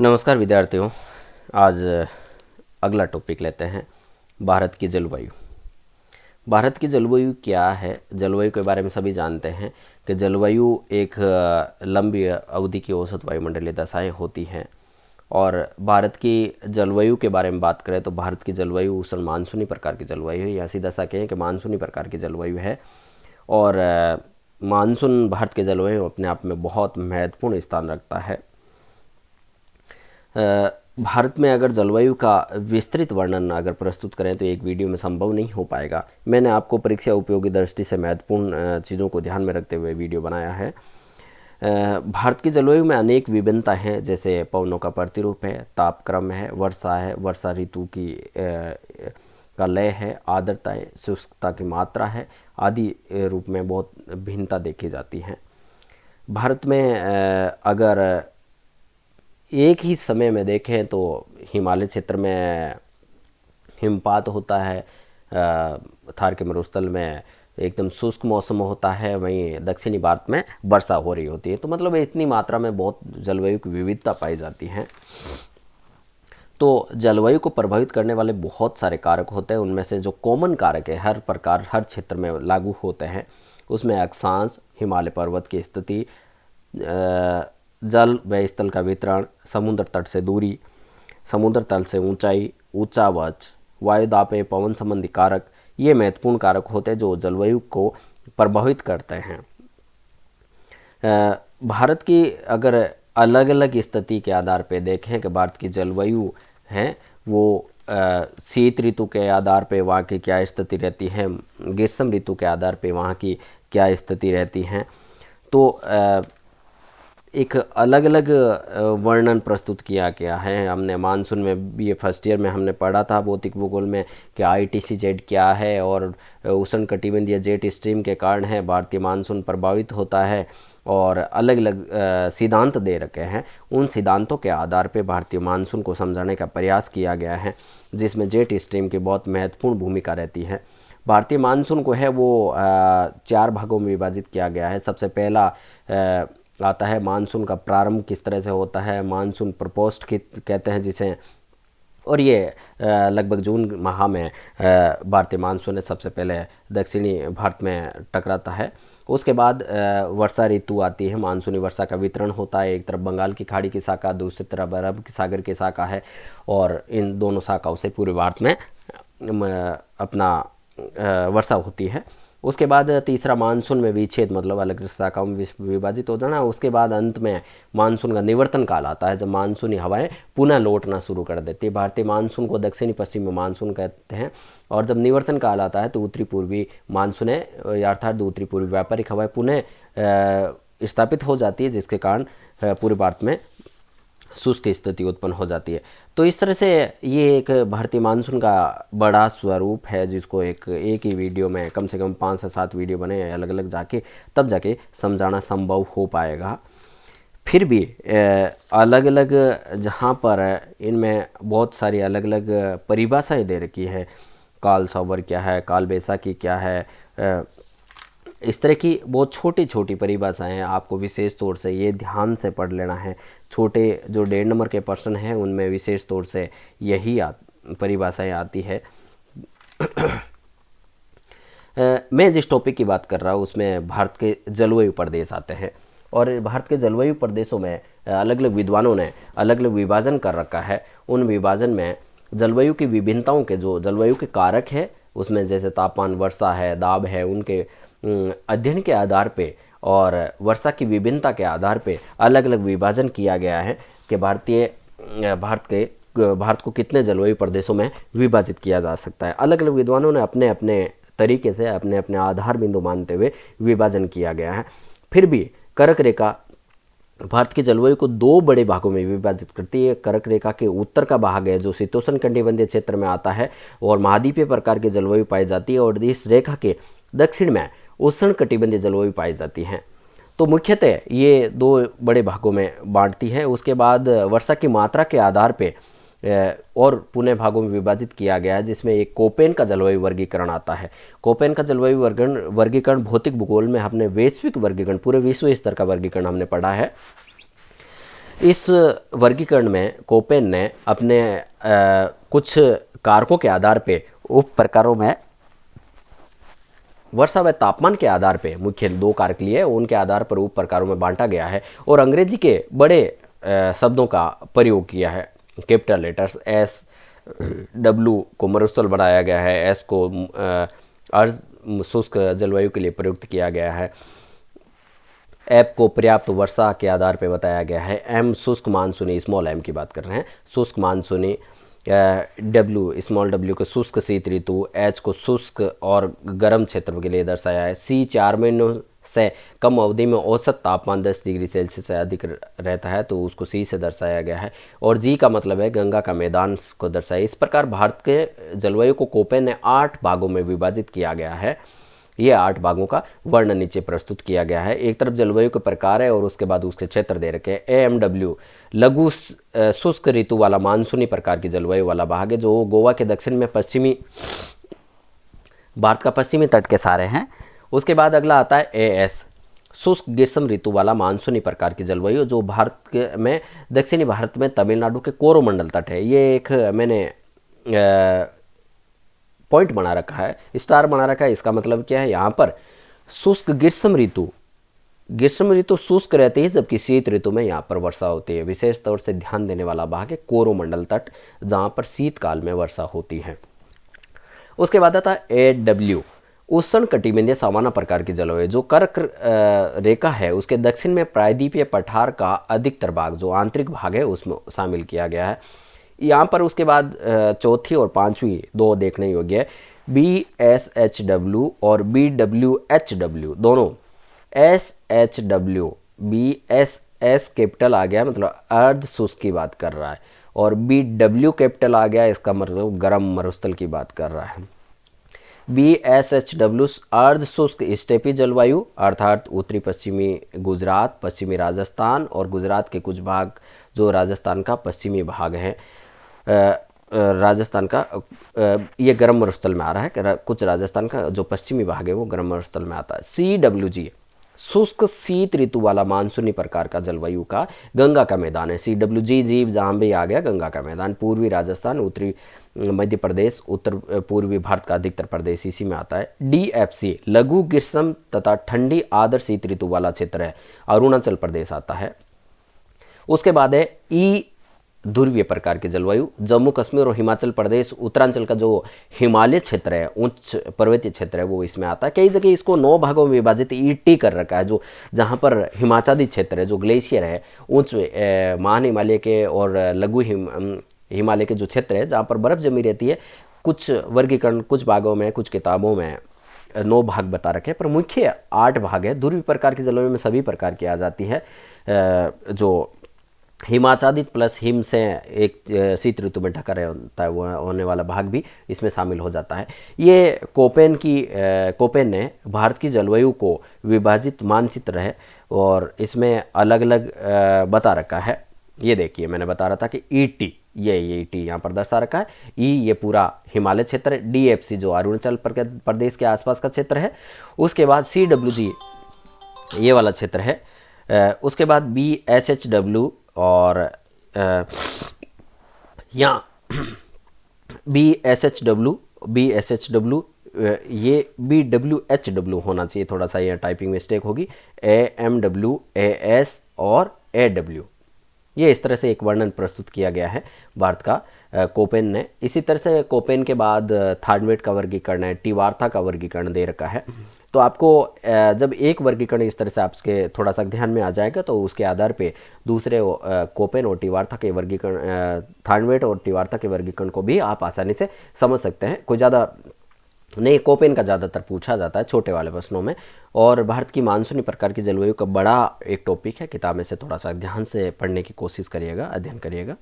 नमस्कार विद्यार्थियों। आज अगला टॉपिक लेते हैं भारत की जलवायु। भारत की जलवायु क्या है? जलवायु के बारे में सभी जानते हैं कि जलवायु एक लंबी अवधि की औसत वायुमंडलीय दशाएं होती हैं। और भारत की जलवायु के बारे में बात करें तो भारत की जलवायु उष्ण मानसूनी प्रकार की जलवायु है, या सीधा सा कहें कि मानसूनी प्रकार की जलवायु है। और मानसून भारत के जलवायु अपने आप में बहुत महत्वपूर्ण स्थान रखता है। भारत में अगर जलवायु का विस्तृत वर्णन अगर प्रस्तुत करें तो एक वीडियो में संभव नहीं हो पाएगा। मैंने आपको परीक्षा उपयोगी दृष्टि से महत्वपूर्ण चीज़ों को ध्यान में रखते हुए वीडियो बनाया है। भारत की जलवायु में अनेक विभिन्नता हैं, जैसे पवनों का प्रतिरूप है, तापक्रम है, वर्षा है, वर्षा ऋतु की का लय है, आर्द्रताएं, शुष्कता की मात्रा है आदि रूप में बहुत भिन्नता देखी जाती है। भारत में अगर एक ही समय में देखें तो हिमालय क्षेत्र में हिमपात होता है, थार के मरुस्थल में एकदम शुष्क मौसम होता है, वहीं दक्षिणी भारत में वर्षा हो रही होती है। तो मतलब इतनी मात्रा में बहुत जलवायु की विविधता पाई जाती है। तो जलवायु को प्रभावित करने वाले बहुत सारे कारक होते हैं। उनमें से जो कॉमन कारक है, हर प्रकार हर क्षेत्र में लागू होते हैं, उसमें अक्षांश, हिमालय पर्वत की स्थिति, जल व स्थल का वितरण, समुद्र तट से दूरी, समुद्र तल से ऊंचाई, ऊंचावच, वायुदाब, पवन संबंधी कारक, ये महत्वपूर्ण कारक होते हैं जो जलवायु को प्रभावित करते हैं। भारत की अगर अलग अलग स्थिति के आधार पर देखें कि भारत की जलवायु है वो शीत ऋतु के आधार पे वहाँ की क्या स्थिति रहती है, ग्रीष्म ऋतु के आधार पे वहाँ की क्या स्थिति रहती है। तो एक अलग अलग वर्णन प्रस्तुत किया गया है। हमने मानसून में भी, ये फर्स्ट ईयर में हमने पढ़ा था भौतिक भूगोल में कि ITC-Z क्या है, और उष्ण कटिबंधीय जेट स्ट्रीम के कारण है भारतीय मानसून प्रभावित होता है, और अलग अलग सिद्धांत दे रखे हैं। उन सिद्धांतों के आधार पर भारतीय मानसून को समझाने का प्रयास किया गया है, जिसमें जेट स्ट्रीम की बहुत महत्वपूर्ण भूमिका रहती है। भारतीय मानसून को है वो 4 भागों में विभाजित किया गया है। सबसे पहला आता है मानसून का प्रारंभ किस तरह से होता है, मानसून प्रपोस्ट कहते हैं जिसे, और ये लगभग जून माह में भारतीय मानसून सबसे पहले दक्षिणी भारत में टकराता है। उसके बाद वर्षा ऋतु आती है, मानसूनी वर्षा का वितरण होता है। एक तरफ बंगाल की खाड़ी की शाखा, दूसरी तरफ अरब सागर की शाखा है, और इन दोनों शाखाओं से पूरे भारत में अपना वर्षा होती है। उसके बाद तीसरा मानसून में विच्छेद, मतलब अलग शाखाओं में विभाजित हो जाना। उसके बाद अंत में मानसून का निवर्तन काल आता है, जब मानसूनी हवाएं पुनः लौटना शुरू कर देती है। भारतीय मानसून को दक्षिणी पश्चिमी मानसून कहते हैं। और जब निवर्तन काल आता है तो उत्तरी पूर्वी मानसून अर्थात उत्तरी पूर्वी व्यापारिक हवाएं पुनः स्थापित हो जाती है, जिसके कारण पूरे भारत में शुष्क स्थिति उत्पन्न हो जाती है। तो इस तरह से ये एक भारतीय मानसून का बड़ा स्वरूप है, जिसको एक ही वीडियो में कम से कम 5 से 7 वीडियो बने अलग अलग तब जाके समझाना संभव हो पाएगा। फिर भी अलग अलग जहाँ पर इनमें बहुत सारी अलग अलग परिभाषाएं दे रखी है, काल सावर क्या है, काल बैसाखी क्या है, इस तरह की बहुत छोटी छोटी परिभाषाएं हैं। आपको विशेष तौर से ये ध्यान से पढ़ लेना है। छोटे जो 1.5 नंबर के प्रश्न हैं उनमें विशेष तौर से यही परिभाषाएं आती है। मैं जिस टॉपिक की बात कर रहा हूँ उसमें भारत के जलवायु प्रदेश आते हैं, और भारत के जलवायु प्रदेशों में अलग अलग विद्वानों ने अलग अलग विभाजन कर रखा है। उन विभाजन में जलवायु की विभिन्नताओं के जो जलवायु के कारक है उसमें जैसे तापमान, वर्षा है, दाब है, उनके अध्ययन के आधार पे और वर्षा की विभिन्नता के आधार पे अलग अलग विभाजन किया गया है कि भारत को कितने जलवायु प्रदेशों में विभाजित किया जा सकता है। अलग अलग विद्वानों ने अपने अपने तरीके से अपने अपने आधार बिंदु मानते हुए विभाजन किया गया है। फिर भी कर्क रेखा भारत की जलवायु को 2 बड़े भागों में विभाजित करती है। कर्क रेखा के उत्तर का भाग है जो शीतोष्ण कटिबंधीय क्षेत्र में आता है और महाद्वीपीय प्रकार की जलवायु पाई जाती है, और इस रेखा के दक्षिण में उष्ण कटिबंधीय जलवायु पाई जाती है। तो मुख्यतः ये 2 बड़े भागों में बांटती है। उसके बाद वर्षा की मात्रा के आधार पे और पुनः भागों में विभाजित किया गया है, जिसमें एक कोपेन का जलवायु वर्गीकरण आता है। कोपेन का जलवायु वर्गीकरण भौतिक भूगोल में हमने वैश्विक वर्गीकरण, पूरे विश्व स्तर का वर्गीकरण हमने पढ़ा है। इस वर्गीकरण में कोपेन ने अपने कुछ कारकों के आधार पे उप प्रकारों में वर्षा व तापमान के आधार पे मुख्य 2 कारक लिए, उनके आधार पर उप प्रकारों में बांटा गया है और अंग्रेजी के बड़े शब्दों का प्रयोग किया है। कैपिटल लेटर्स एस डब्ल्यू को मरुस्थल बनाया गया है, एस को अर्ध शुष्क जलवायु के लिए प्रयुक्त किया गया है, एप को पर्याप्त वर्षा के आधार पर बताया गया है, एम शुष्क मानसूनी, स्मॉल एम की बात कर रहे हैं, शुष्क मानसूनी, डब्ल्यू स्मॉल डब्ल्यू को शुष्क शीत ऋतु, एच को शुष्क और गर्म क्षेत्र के लिए दर्शाया है, सी 4 महीनों से कम अवधि में औसत तापमान 10 डिग्री सेल्सियस से अधिक रहता है तो उसको सी से दर्शाया गया है, और जी का मतलब है गंगा का मैदान को दर्शाया। इस प्रकार भारत के जलवायु को कोपेन ने 8 भागों में विभाजित किया गया है। ये 8 भागों का वर्णन नीचे प्रस्तुत किया गया है। एक तरफ जलवायु के प्रकार है और उसके बाद उसके क्षेत्र दे रखे हैं। AMW लघु शुष्क ऋतु वाला मानसूनी प्रकार की जलवायु वाला भाग है जो गोवा के दक्षिण में पश्चिमी भारत का पश्चिमी तट के सारे हैं। उसके बाद अगला आता है AS शुष्क ग्रीष्म ऋतु वाला मानसूनी प्रकार की जलवायु जो भारत के में दक्षिणी भारत में तमिलनाडु के कोरोमंडल तट है। ये एक मैंने पॉइंट बना रखा है, स्टार बना रखा है। इसका मतलब क्या है, यहाँ पर शुष्क ग्रीष्म ऋतु शुष्क रहती है जबकि शीत ऋतु में यहाँ पर वर्षा होती है। विशेष तौर से ध्यान देने वाला भाग है कोरोमंडल तट जहाँ पर शीतकाल में वर्षा होती है। उसके बाद आता है AW उष्ण कटिबंधीय सामान्य प्रकार की जलवायु जो कर्क रेखा है उसके दक्षिण में प्रायद्वीपीय पठार का अधिकतर भाग जो आंतरिक भाग है उसमें शामिल किया गया है। यहाँ पर उसके बाद चौथी और पांचवी 2 देखने योग्य है, BSHW और BWHW दोनों। SHW BSS कैपिटल आ गया मतलब अर्ध शुष्क की बात कर रहा है और BW कैपिटल आ गया इसका मतलब गर्म मरुस्थल की बात कर रहा है। BSHW अर्ध शुष्क स्टेपी जलवायु अर्थात उत्तरी पश्चिमी गुजरात, पश्चिमी राजस्थान और गुजरात के कुछ भाग जो राजस्थान का पश्चिमी भाग है, राजस्थान का ये गर्म मरुस्थल में आ रहा है। कुछ राजस्थान का जो पश्चिमी भाग है वो गर्म मरुस्थल में आता है। CWG शुष्क शीत ऋतु वाला मानसूनी प्रकार का जलवायु का गंगा का मैदान है। CWG जीव जहाँ भी आ गया गंगा का मैदान, पूर्वी राजस्थान, उत्तरी मध्य प्रदेश, उत्तर पूर्वी भारत का अधिकतर प्रदेश इसी में आता है। DFC लघु ग्रीष्म तथा ठंडी आर्द्र शीत ऋतु वाला क्षेत्र है, अरुणाचल प्रदेश आता है। उसके बाद है E ध्रुवीय प्रकार की जलवायु जम्मू कश्मीर और हिमाचल प्रदेश, उत्तरांचल का जो हिमालय क्षेत्र है उच्च पर्वतीय क्षेत्र है वो इसमें आता है। कई जगह इसको 9 भागों में विभाजित ET कर रखा है जो जहाँ पर हिमाचली क्षेत्र है जो ग्लेशियर है उच्च महान हिमालय के और लघु हिमालय के जो क्षेत्र है जहाँ पर बर्फ जमी रहती है। कुछ वर्गीकरण कुछ भागों में कुछ किताबों में 9 भाग बता रखे हैं पर मुख्य 8 भाग है। ध्रुवीय प्रकार की जलवायु में सभी प्रकार की आ जाती है, जो हिमाच्छादित प्लस हिम से एक शीत ऋतु में ढका रहता है वो होने वाला भाग भी इसमें शामिल हो जाता है। ये कोपेन ने भारत की जलवायु को विभाजित मानचित्र है और इसमें अलग अलग बता रखा है। ये देखिए मैंने बता रहा था कि ET ये ET यहाँ पर दर्शा रखा है। E ये पूरा हिमालय क्षेत्र है, DFC जो अरुणाचल प्रदेश के आसपास का क्षेत्र है, उसके बाद CWG ये वाला क्षेत्र है, उसके बाद BSHW और यहाँ BSHW ये BWHW होना चाहिए, थोड़ा सा ये टाइपिंग मिस्टेक होगी। AMW AS और AW ये इस तरह से एक वर्णन प्रस्तुत किया गया है भारत का कोपेन ने। इसी तरह से कोपेन के बाद थार्डवेट का वर्गीकरण है, टिवार्था का वर्गीकरण दे रखा है। तो आपको जब एक वर्गीकरण इस तरह से आपके थोड़ा सा ध्यान में आ जाएगा तो उसके आधार पे दूसरे कोपेन और टिवार्था के वर्गीकरण, थार्डवेट और टिवार्था के वर्गीकरण को भी आप आसानी से समझ सकते हैं। कोई ज़्यादा नहीं, कोपेन का ज़्यादातर पूछा जाता है छोटे वाले प्रश्नों में। और भारत की मानसूनी प्रकार की जलवायु का बड़ा एक टॉपिक है, किताब में से थोड़ा सा ध्यान से पढ़ने की कोशिश करिएगा, अध्ययन करिएगा।